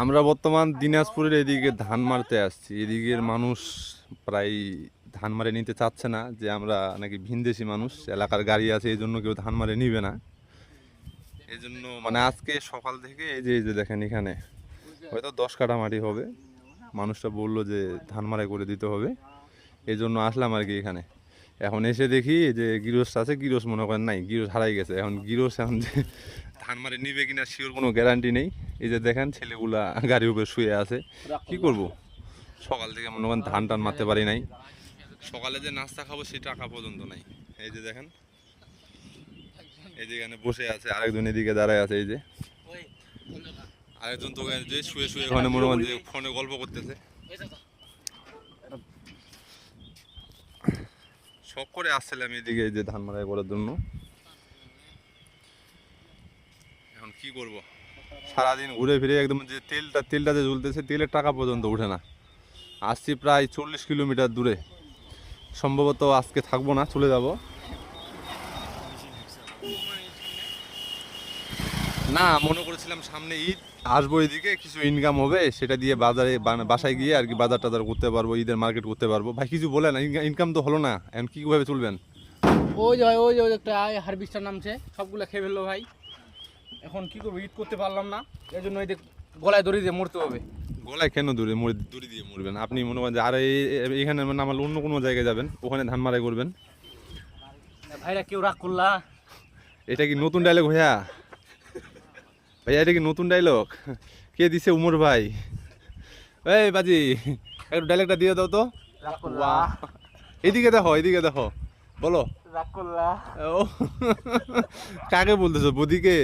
আমরা বর্তমান দিনাজপুরের এদিকে ধান মারতে আসছি। এদিকের মানুষ প্রায় ধান মারে নিতে চাচ্ছে না, যে আমরা নাকি ভিনদেশি মানুষ, এলাকার গাড়ি আছে, এই জন্য কেউ ধান মারে নিবে না। এই জন্য মানে আজকে সকাল থেকে এই যে দেখেন এখানে হয়তো 10 কাঠা মাটি হবে, মানুষটা বললো যে ধান মারাই করে দিতে হবে, এই জন্য আসলাম আর কি এখানে। এখন এসে দেখি যে গিরোস আছে, গিরোস মনে করেন নাই, গিরোস হারাই গেছে। এখন গিরোস এখন যে ধান মারে নিবে কিনা শিওর কোনো গ্যারান্টি নেই। এই যে দেখেন ছেলেগুলা গাড়ির উপরে শুয়ে আছে, কি করব, সকাল থেকে মনে করেন ধান টান মারতে পারি নাই। সকালে যে নাস্তা খাবো সেই টাকা পর্যন্ত নাই। এই যে দেখেন, এই যে এখানে বসে আছে, আরেকজন এদিকে দাঁড়ায় আছে, এই যে আরেকজন তো যে শুয়ে শুয়ে ওখানে মনে করেন যে ফোনে গল্প করতেছে। শখ করে আসছিলাম এদিকে এই যে ধান মারাই করার জন্য। এখন কি করব, সারাদিন ঘুরে ফিরে একদম যে তেলটা যে জ্বলতেছে, তেলের টাকা পর্যন্ত উঠে না। আসছি প্রায় 40 কিলোমিটার দূরে, সম্ভবত আজকে থাকবো না, চলে যাব। না, মনে করেছিলাম সামনে ঈদ আসবো, এদিকে কিছু ইনকাম হবে, সেটা দিয়ে বাজারে বাসায় গিয়ে আর কি বাজার টাজার করতে পারবো, ঈদের মার্কেট করতে পারবো। ভাই কিছু বলে না, ইনকাম তো হলো না, এখন কীভাবে চলবেন? ওই যে একটা হারভেস্টার নামছে, সবগুলো খেয়ে ফেললো ভাই। এখন কি করবো, ঈদ করতে পারলাম না, এই জন্য এই গলায় দড়ি দিয়ে মরতে হবে। গলায় কেন দড়ি দিয়ে মরবেন? আপনি মনে করেন যে আর এইখানে নামালে অন্য কোনো জায়গায় যাবেন, ওখানে ধান মারাই করবেন। ভাইরা কেউ রাগ করলা? এটা কি নতুন ডায়লগ ভাইয়া? ভাইয়া এটা কি নতুন ডায়লগ? কে দিছে? উমর ভাই। এই বাজি, একটু ডায়লগটা দিয়ে দাও তো। এদিকে দেখো, এদিকে দেখো, বলো। রাগ করলা? ও কাকে বলতেছো, বদিকে?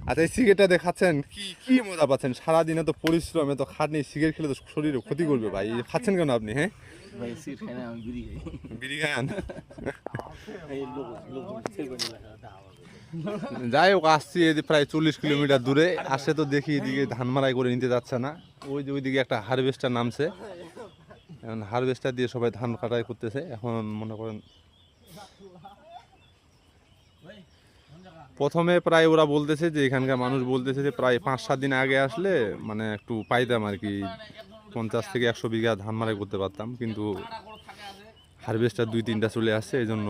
আচ্ছা, এই সিগারেটটা দেখাচ্ছেন, কি কি মজা পাচ্ছেন? সারাদিন এত পরিশ্রম, এত খাটনি, সিগারেট খেলে তো শরীরে ক্ষতি করবে ভাই। খাচ্ছেন কেন আপনি? হ্যাঁ ভাই সিগারেট খাই না, আমি বিড়ি খাই। বিড়ি খান? যাই হোক, আসছি এই যে প্রায় 40 কিলোমিটার দূরে। আসে তো দেখি এদিকে ধান মারাই করে নিতে যাচ্ছে না। ওই যে ওইদিকে একটা হারভেস্টার নামছে, এখন হারভেস্টার দিয়ে সবাই ধান কাটাই করতেছে। এখন মনে করেন প্রথমে প্রায় ওরা বলতেছে যে এখানকার মানুষ বলতেছে যে প্রায় 5-7 দিন আগে আসলে মানে একটু পাইতাম আর কি, 50 থেকে 100 বিঘা ধান মারাই করতে পারতাম, কিন্তু হারভেস্টার 2-3টা চলে আসছে, এই জন্য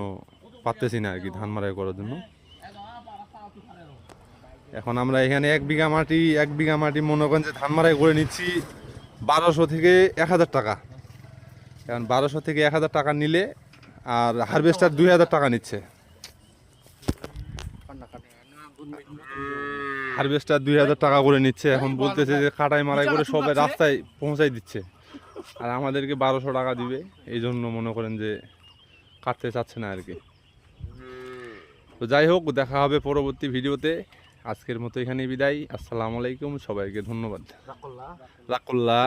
পারতেছি না আর কি ধান মারাই করার জন্য। এখন আমরা এখানে 1 বিঘা মাটি মনে করেন যে ধান মারাই করে নিচ্ছি 1200 থেকে 1000 টাকা। এখন 1200 থেকে 1000 টাকা নিলে আর হারভেস্টার 2000 টাকা নিচ্ছে। হারভেস্টার 2000 টাকা করে নিচ্ছে। এখন বলতেছে যে কাটাই মারাই করে সবাই রাস্তায় পৌঁছাই দিচ্ছে, আর আমাদেরকে 1200 টাকা দিবে। এই জন্য মনে করেন যে কাটতে চাচ্ছে না আর কি। তো যাই হোক, দেখা হবে পরবর্তী ভিডিওতে। আজকের মতো এখানেই বিদায়। আসসালামু আলাইকুম, সবাইকে ধন্যবাদ। রাকুল্লাহ।